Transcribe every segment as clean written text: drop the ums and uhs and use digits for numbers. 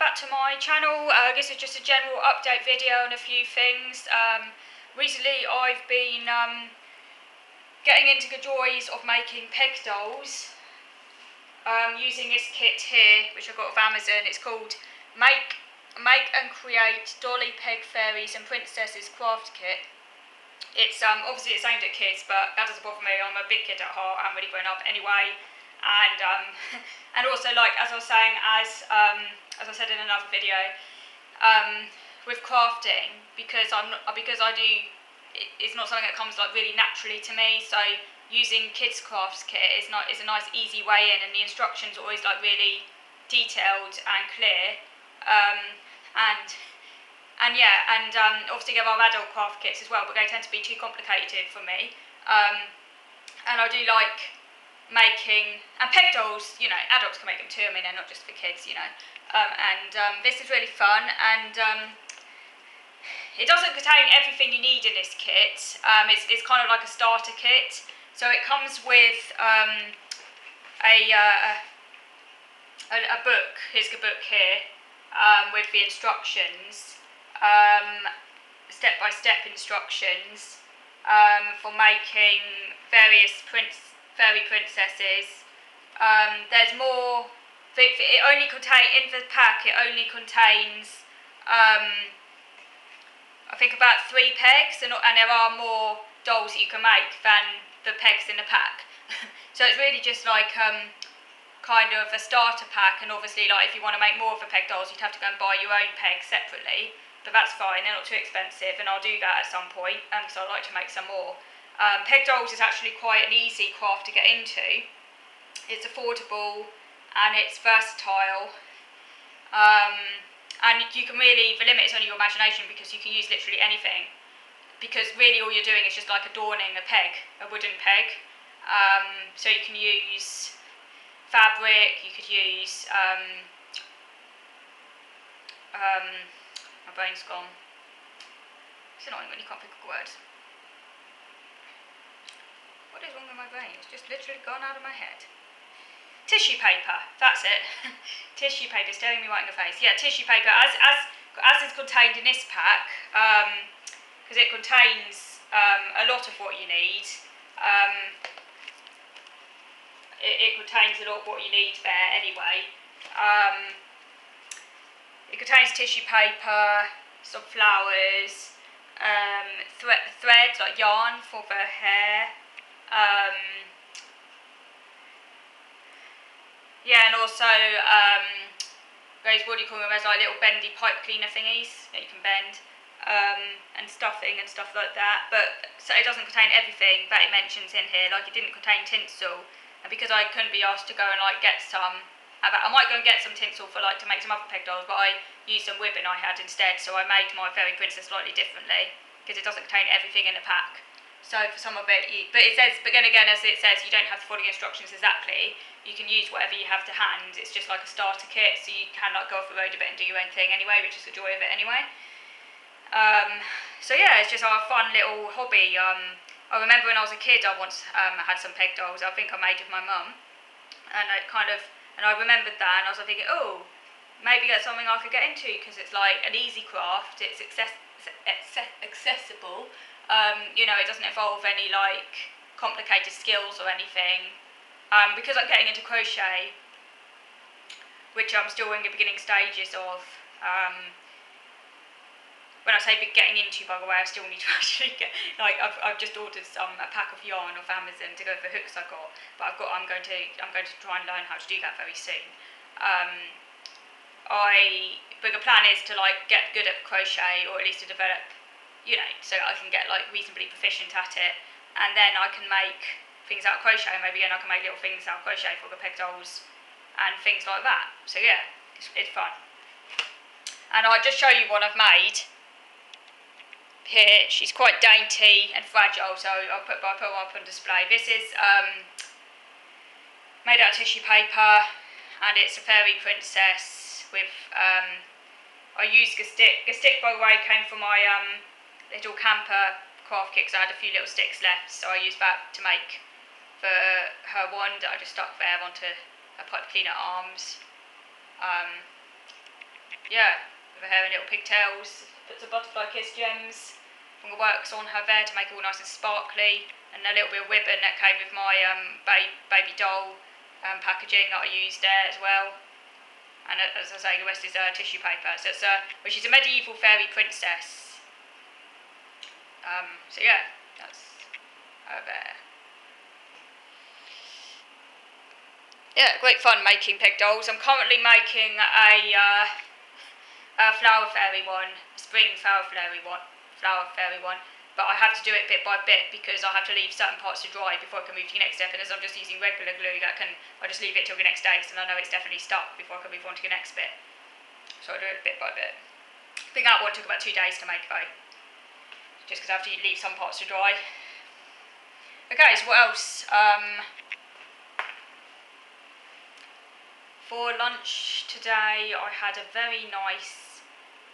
back to my channel. This is just a general update video on a few things. Recently I've been getting into the joys of making peg dolls using this kit here, which I got off Amazon. It's called Make and Create Dolly Peg Fairies and Princesses Craft Kit. It's obviously it's aimed at kids, but that doesn't bother me. I'm a big kid at heart. I'm really grown up anyway, and and also, like as I was saying, as I said in another video, with crafting, because I do, it's not something that comes like really naturally to me. So using kids crafts kit is a nice easy way in, and the instructions are always like really detailed and clear, obviously there are adult craft kits as well, but they tend to be too complicated for me. And I do like making, and peg dolls, you know, adults can make them too. I mean, they're not just for kids, you know. This is really fun, and it doesn't contain everything you need in this kit. It's kind of like a starter kit. So it comes with a book. Here's the book here with the instructions, step-by-step instructions for making various fairy princesses. There's more. It only contains, in the pack, it only contains I think about 3 pegs, and there are more dolls that you can make than the pegs in the pack. So it's really just like kind of a starter pack, and obviously like if you want to make more of the peg dolls, you'd have to go and buy your own pegs separately, but that's fine, they're not too expensive, and I'll do that at some point because I'd like to make some more. Peg dolls is actually quite an easy craft to get into. It's affordable and it's versatile, and you can really, the limit is only your imagination, because you can use literally anything, because really all you're doing is just like adorning a peg, a wooden peg. So you can use fabric, you could use my brain's gone. It's annoying when you can't pick up words. What is wrong with my brain? It's just literally gone out of my head. Tissue paper, that's it. Tissue paper, staring me right in the face. Yeah, tissue paper, as is contained in this pack, because it contains a lot of what you need. It contains a lot of what you need there anyway. It contains tissue paper, some flowers, thread, like yarn for the hair. Yeah, and also those, what do you call them, those like little bendy pipe cleaner thingies that you can bend, and stuffing and stuff like that. But so it doesn't contain everything that it mentions in here. Like it didn't contain tinsel, and because I couldn't be asked to go and like get some, I might go and get some tinsel for like to make some other peg dolls, but I used some ribbon I had instead. So I made my fairy princess slightly differently, because it doesn't contain everything in the pack. So for some of it, but then again, as it says, you don't have to follow the instructions exactly. You can use whatever you have to hand. It's just like a starter kit, so you can like go off the road a bit and do your own thing anyway, which is the joy of it anyway. So yeah, it's just our fun little hobby. I remember when I was a kid, I once had some peg dolls. I think I made with my mum, and I remembered that, and I was thinking, oh, maybe that's something I could get into, because it's like an easy craft. It's accessible. You know, it doesn't involve any like complicated skills or anything. Because I'm getting into crochet, which I'm still in the beginning stages of. When I say getting into, by the way, I still need to actually get, like, I've just ordered a pack of yarn off Amazon to go with the hooks I got, but I'm going to try and learn how to do that very soon. But the plan is to like get good at crochet, or at least to develop, you know, so I can get like reasonably proficient at it, and then I can make things out of crochet, maybe, and I can make little things out of crochet for the peg dolls and things like that. So yeah, it's fun. And I'll just show you what I've made here. She's quite dainty and fragile, so I'll put her up on display. This is made out of tissue paper, and it's a fairy princess with I used the stick. The stick, by the way, came from my little camper craft kit, because I had a few little sticks left, so I used that to make for her wand that I just stuck there onto her pipe cleaner arms. with her hair in little pigtails. Puts some butterfly kiss gems from the works on her there to make it all nice and sparkly, and a little bit of ribbon that came with my baby doll packaging that I used there as well. And as I say, the rest is tissue paper. So it's well, she's a medieval fairy princess. So yeah, that's her there. Yeah, great fun making peg dolls. I'm currently making a flower fairy one, a spring flower fairy one, but I have to do it bit by bit because I have to leave certain parts to dry before I can move to the next step. And as I'm just using regular glue, I just leave it till the next day, so I know it's definitely stuck before I can move on to the next bit. So I do it bit by bit. I think that one took about 2 days to make though, just because I have to leave some parts to dry. Okay, so what else? For lunch today, I had a very nice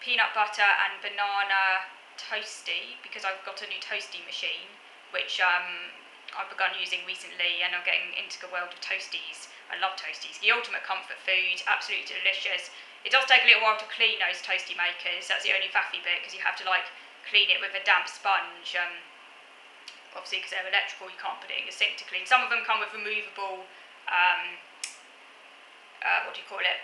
peanut butter and banana toasty because I've got a new toasty machine, which I've begun using recently, and I'm getting into the world of Toasties. I love Toasties. The ultimate comfort food, absolutely delicious. It does take a little while to clean those toasty makers. That's the only faffy bit, because you have to clean it with a damp sponge. Obviously, because they're electrical, you can't put it in the sink to clean. Some of them come with removable. What do you call it?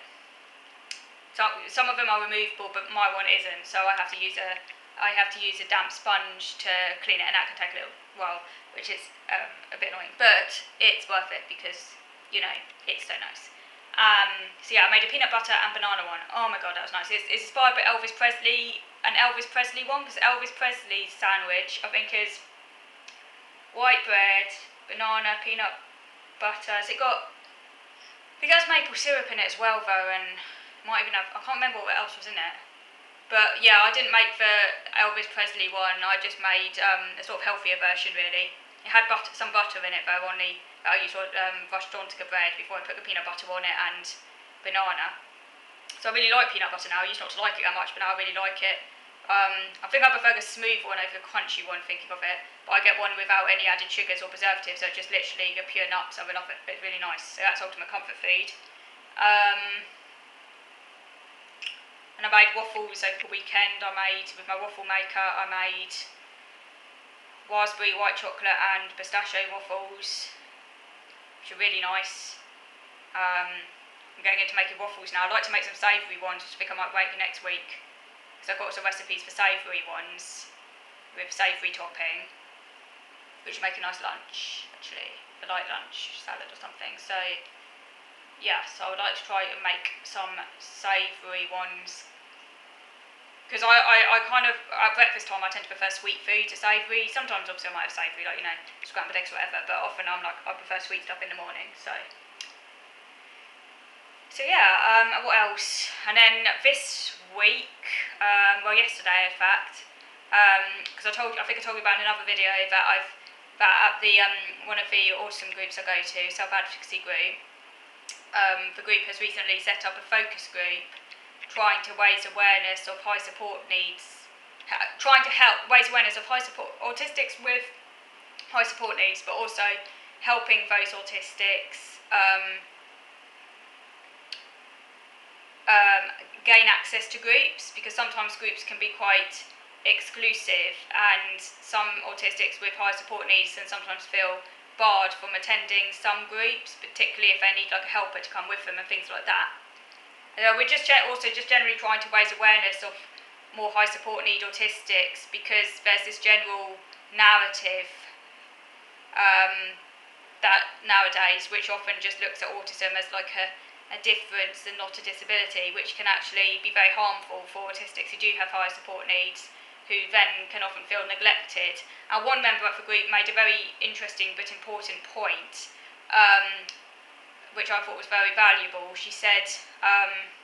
Some of them are removable, but my one isn't. So I have to use a damp sponge to clean it, and that can take a little while, which is a bit annoying. But it's worth it because it's so nice. So yeah, I made a peanut butter and banana one. Oh my god, that was nice. It's inspired by Elvis Presley, an Elvis Presley one, because Elvis Presley's sandwich I think is white bread, banana, peanut butter. So I think it has maple syrup in it as well though, and might even have, I can't remember what else was in it. But yeah, I didn't make the Elvis Presley one, I just made a sort of healthier version really. It had some butter in it though, I used rushed onto the bread before I put the peanut butter on it and banana. So I really like peanut butter now. I used not to like it that much, but now I really like it. I think I prefer the smooth one over the crunchy one, thinking of it. But I get one without any added sugars or preservatives, so just literally the pure nuts. I love it. It's really nice. So that's ultimate comfort food. And I made waffles over the weekend. With my waffle maker, I made raspberry, white chocolate and pistachio waffles, which are really nice. I'm getting into making waffles now. I'd like to make some savoury ones, which I think I might make next week. Because I've got some recipes for savoury ones with savoury topping, which will make a nice lunch, actually. A light lunch, salad or something. So yeah, so I would like to try and make some savoury ones. Because I kind of, at breakfast time, I tend to prefer sweet food to savoury. Sometimes obviously I might have savoury, scrambled eggs or whatever, but often I prefer sweet stuff in the morning, so yeah, what else? And then this week, yesterday in fact, because I think I told you about in another video that at the one of the Autism groups I go to, self-advocacy group, the group has recently set up a focus group trying to raise awareness of high support needs, raise awareness of autistics with high support needs, but also helping those autistics gain access to groups, because sometimes groups can be quite exclusive, and some autistics with high support needs can sometimes feel barred from attending some groups, particularly if they need a helper to come with them and things like that. We're just generally trying to raise awareness of more high support need autistics, because there's this general narrative that nowadays, which often just looks at autism as a difference and not a disability, which can actually be very harmful for autistics who do have high support needs, who then can often feel neglected. And one member of the group made a very interesting but important point, which I thought was very valuable. She said, I'm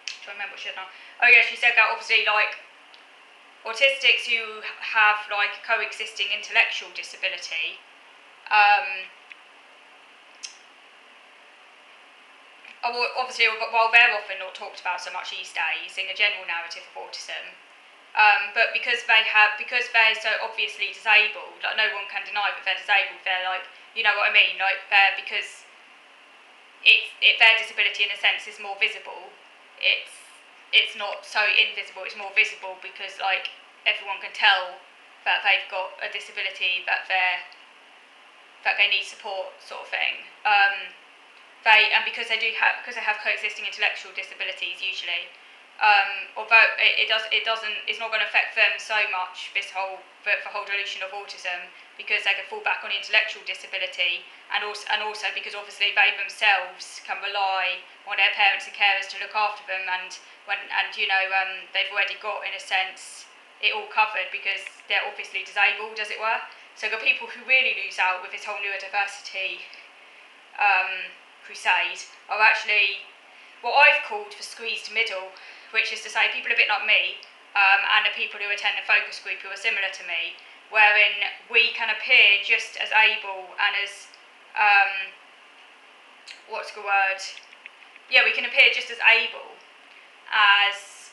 trying to remember what she said now. Oh yeah, she said that obviously autistics who have coexisting intellectual disability, obviously, while they're often not talked about so much these days in the general narrative of autism, but because they're so obviously disabled, no one can deny that they're disabled. They're you know what I mean, because their disability in a sense is more visible. It's it's not so invisible, it's more visible, because like everyone can tell that they've got a disability, that they need support, sort of thing. Because they have coexisting intellectual disabilities usually. Although it's not going to affect them so much, the whole dilution of autism, because they can fall back on intellectual disability, and also because obviously they themselves can rely on their parents and carers to look after them, they've already got, in a sense, it all covered, because they're obviously disabled, as it were. So the people who really lose out with this whole neurodiversity crusade are actually what I've called the squeezed middle, which is to say people a bit like me, and the people who attend the focus group who are similar to me, wherein we can appear just as able and as we can appear just as able as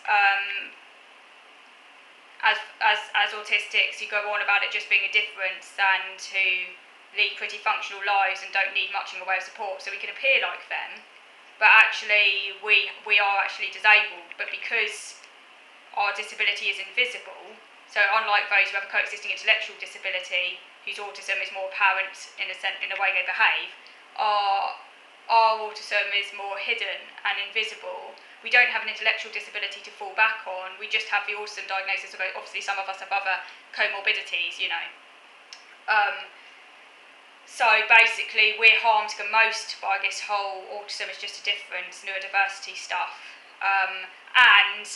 autistics who go on about it just being a difference, and who lead pretty functional lives and don't need much in the way of support. So we can appear like them, but actually we are actually disabled. But because our disability is invisible, so unlike those who have a coexisting intellectual disability, whose autism is more apparent in the way they behave, our autism is more hidden and invisible. We don't have an intellectual disability to fall back on. We just have the autism diagnosis. Obviously, some of us have other comorbidities, So basically, we're harmed the most by this whole autism is just a difference, neurodiversity stuff. And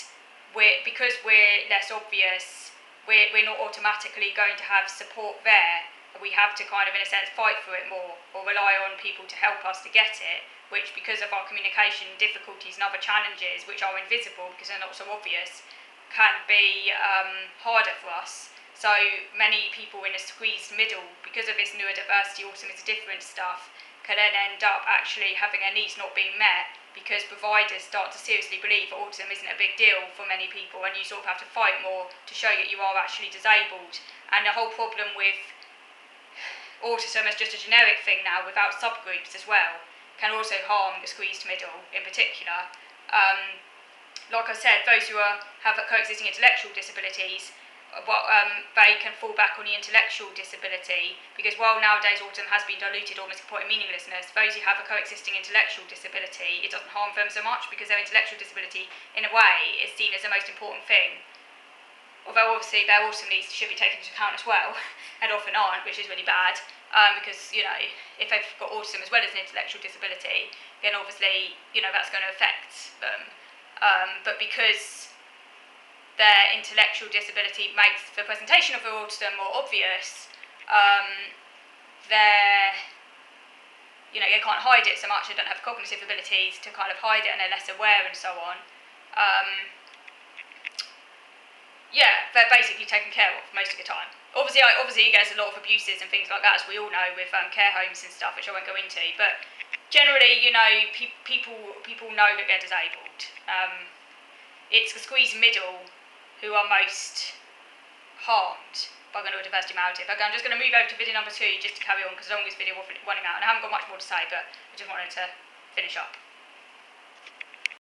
because we're less obvious, we're not automatically going to have support there. We have to kind of, in a sense, fight for it more, or rely on people to help us to get it, which, because of our communication difficulties and other challenges, which are invisible because they're not so obvious, can be harder for us. So many people in a squeezed middle, because of this neurodiversity, autism is different stuff, can then end up actually having their needs not being met, because providers start to seriously believe that autism isn't a big deal for many people, and you sort of have to fight more to show that you are actually disabled. And the whole problem with autism as just a generic thing now, without subgroups as well, can also harm the squeezed middle in particular. Like I said, those who have coexisting intellectual disabilities, they can fall back on the intellectual disability, because while nowadays autism has been diluted almost to the point of meaninglessness, those who have a coexisting intellectual disability, it doesn't harm them so much, because their intellectual disability, in a way, is seen as the most important thing. Although obviously their autism needs should be taken into account as well, and often aren't, which is really bad, because, if they've got autism as well as an intellectual disability, then obviously, that's going to affect them. But because their intellectual disability makes the presentation of their autism more obvious, they can't hide it so much, they don't have cognitive abilities to kind of hide it, and they're less aware and so on. They're basically taken care of most of the time. Obviously, there's a lot of abuses and things like that, as we all know, with care homes and stuff, which I won't go into. But generally, people know that they're disabled. It's the squeezed middle who are most harmed by the neurodiversity narrative. Okay, I'm just going to move over to video number 2 just to carry on, because I don't want this video running out, and I haven't got much more to say, but I just wanted to finish up.